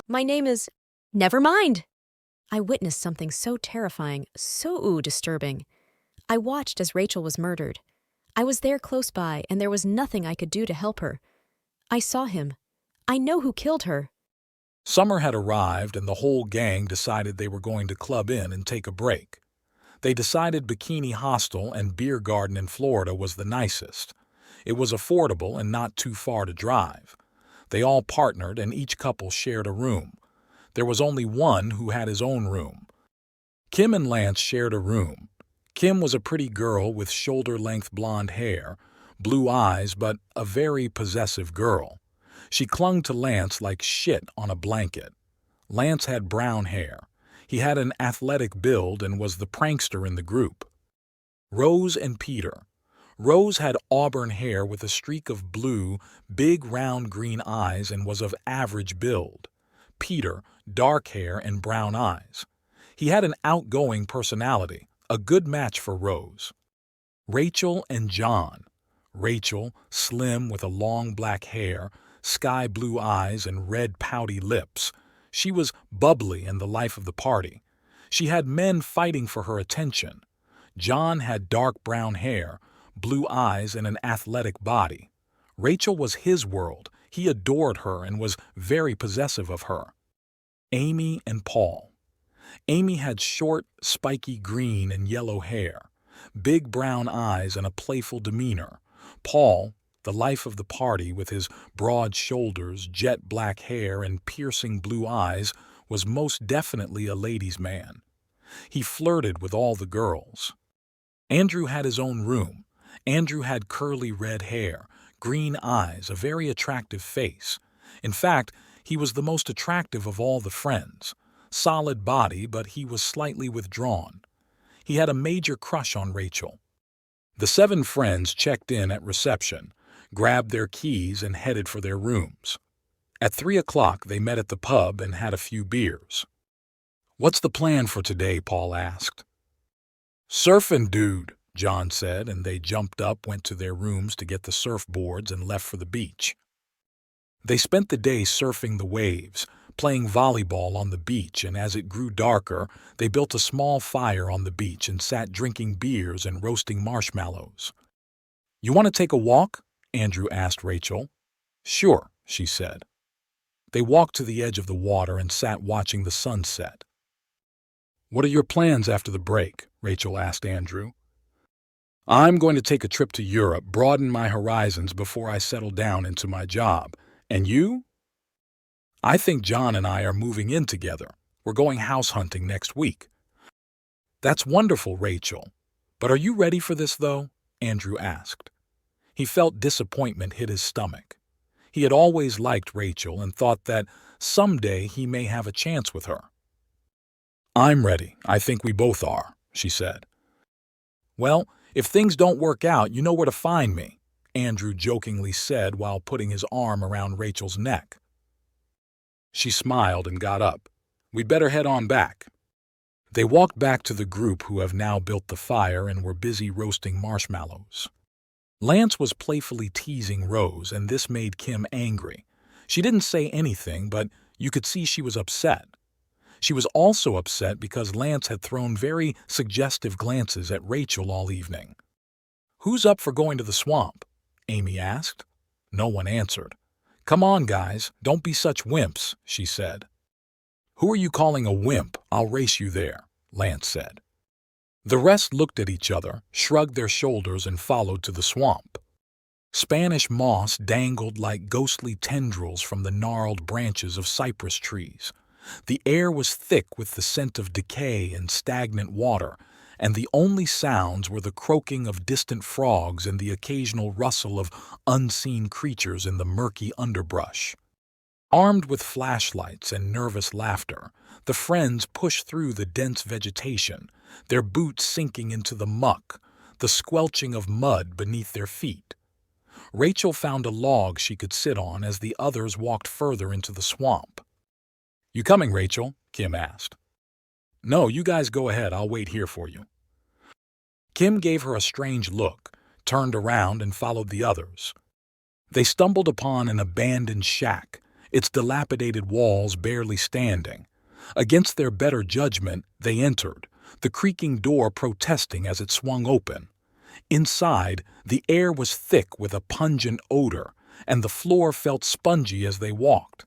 My name is... Never mind! I witnessed something so terrifying, so disturbing. I watched as Rachel was murdered. I was there close by, and there was nothing I could do to help her. I saw him. I know who killed her. Summer had arrived, and the whole gang decided they were going to club in and take a break. They decided Bikini Hostel and Beer Garden in Florida was the nicest. It was affordable and not too far to drive. They all partnered, and each couple shared a room. There was only one who had his own room. Kim and Lance shared a room. Kim was a pretty girl with shoulder-length blonde hair, blue eyes, but a very possessive girl. She clung to Lance like shit on a blanket. Lance had brown hair. He had an athletic build and was the prankster in the group. Rose and Peter. Rose had auburn hair with a streak of blue, big round green eyes, and was of average build. Peter, dark hair and brown eyes. He had an outgoing personality, a good match for Rose. Rachel and John. Rachel, slim with a long black hair, sky blue eyes and red pouty lips. She was bubbly and the life of the party. She had men fighting for her attention. John had dark brown hair, blue eyes and an athletic body. Rachel was his world. He adored her and was very possessive of her. Amy and Paul. Amy had short, spiky green and yellow hair, big brown eyes and a playful demeanor. Paul, the life of the party with his broad shoulders, jet black hair and piercing blue eyes, was most definitely a ladies' man. He flirted with all the girls. Andrew had his own room. Andrew had curly red hair, green eyes, a very attractive face. In fact, he was the most attractive of all the friends. Solid body, but he was slightly withdrawn. He had a major crush on Rachel. The 7 friends checked in at reception, grabbed their keys and headed for their rooms. At 3 o'clock they met at the pub and had a few beers. "What's the plan for today?" Paul asked. "Surfing, dude," John said, and they jumped up, went to their rooms to get the surfboards and left for the beach. They spent the day surfing the waves, playing volleyball on the beach, and as it grew darker, they built a small fire on the beach and sat drinking beers and roasting marshmallows. "You want to take a walk?" Andrew asked Rachel. "Sure," she said. They walked to the edge of the water and sat watching the sunset. "What are your plans after the break?" Rachel asked Andrew. "I'm going to take a trip to Europe, broaden my horizons before I settle down into my job. And you?" "I think John and I are moving in together. We're going house hunting next week." "That's wonderful, Rachel. But are you ready for this, though?" Andrew asked. He felt disappointment hit his stomach. He had always liked Rachel and thought that someday he may have a chance with her. "I'm ready. I think we both are," she said. "Well, if things don't work out, you know where to find me," Andrew jokingly said while putting his arm around Rachel's neck. She smiled and got up. "We'd better head on back." They walked back to the group who have now built the fire and were busy roasting marshmallows. Lance was playfully teasing Rose, and this made Kim angry. She didn't say anything, but you could see she was upset. She was also upset because Lance had thrown very suggestive glances at Rachel all evening. "Who's up for going to the swamp?" Amy asked. No one answered. "Come on, guys, don't be such wimps," she said. "Who are you calling a wimp? I'll race you there," Lance said. The rest looked at each other, shrugged their shoulders, and followed to the swamp. Spanish moss dangled like ghostly tendrils from the gnarled branches of cypress trees. The air was thick with the scent of decay and stagnant water, and the only sounds were the croaking of distant frogs and the occasional rustle of unseen creatures in the murky underbrush. Armed with flashlights and nervous laughter, the friends pushed through the dense vegetation, their boots sinking into the muck, the squelching of mud beneath their feet. Rachel found a log she could sit on as the others walked further into the swamp. "You coming, Rachel?" Kim asked. "No, you guys go ahead. I'll wait here for you." Kim gave her a strange look, turned around and followed the others. They stumbled upon an abandoned shack, its dilapidated walls barely standing. Against their better judgment, they entered, the creaking door protesting as it swung open. Inside, the air was thick with a pungent odor, and the floor felt spongy as they walked.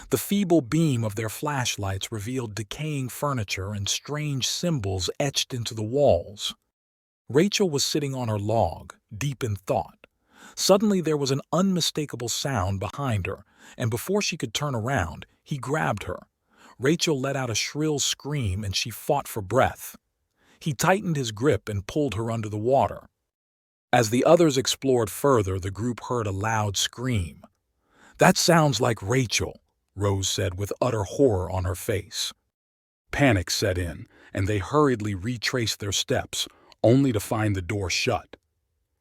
The feeble beam of their flashlights revealed decaying furniture and strange symbols etched into the walls. Rachel was sitting on her log, deep in thought. Suddenly there was an unmistakable sound behind her, and before she could turn around, he grabbed her. Rachel let out a shrill scream and she fought for breath. He tightened his grip and pulled her under the water. As the others explored further, the group heard a loud scream. "That sounds like Rachel," Rose said with utter horror on her face. Panic set in, and they hurriedly retraced their steps, only to find the door shut.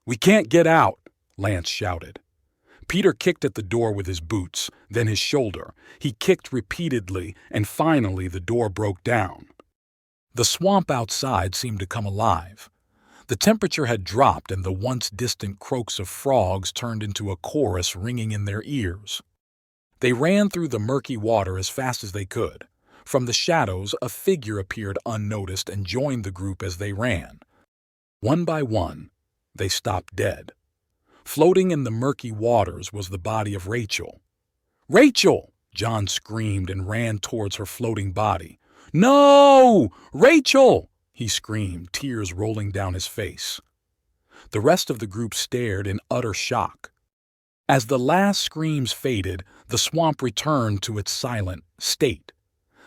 "We can't get out," Lance shouted. Peter kicked at the door with his boots, then his shoulder. He kicked repeatedly, and finally the door broke down. The swamp outside seemed to come alive. The temperature had dropped, and the once distant croaks of frogs turned into a chorus ringing in their ears. They ran through the murky water as fast as they could. From the shadows, a figure appeared unnoticed and joined the group as they ran. One by one, they stopped dead. Floating in the murky waters was the body of Rachel. "Rachel!" John screamed and ran towards her floating body. "No! Rachel!" he screamed, tears rolling down his face. The rest of the group stared in utter shock. As the last screams faded, the swamp returned to its silent state.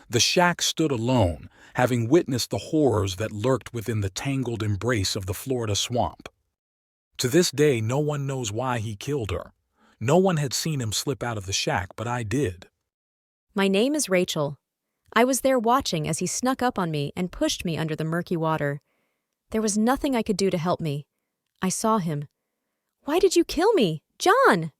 The shack stood alone, having witnessed the horrors that lurked within the tangled embrace of the Florida swamp. To this day, no one knows why he killed her. No one had seen him slip out of the shack, but I did. My name is Rachel. I was there watching as he snuck up on me and pushed me under the murky water. There was nothing I could do to help me. I saw him. "Why did you kill me? John!"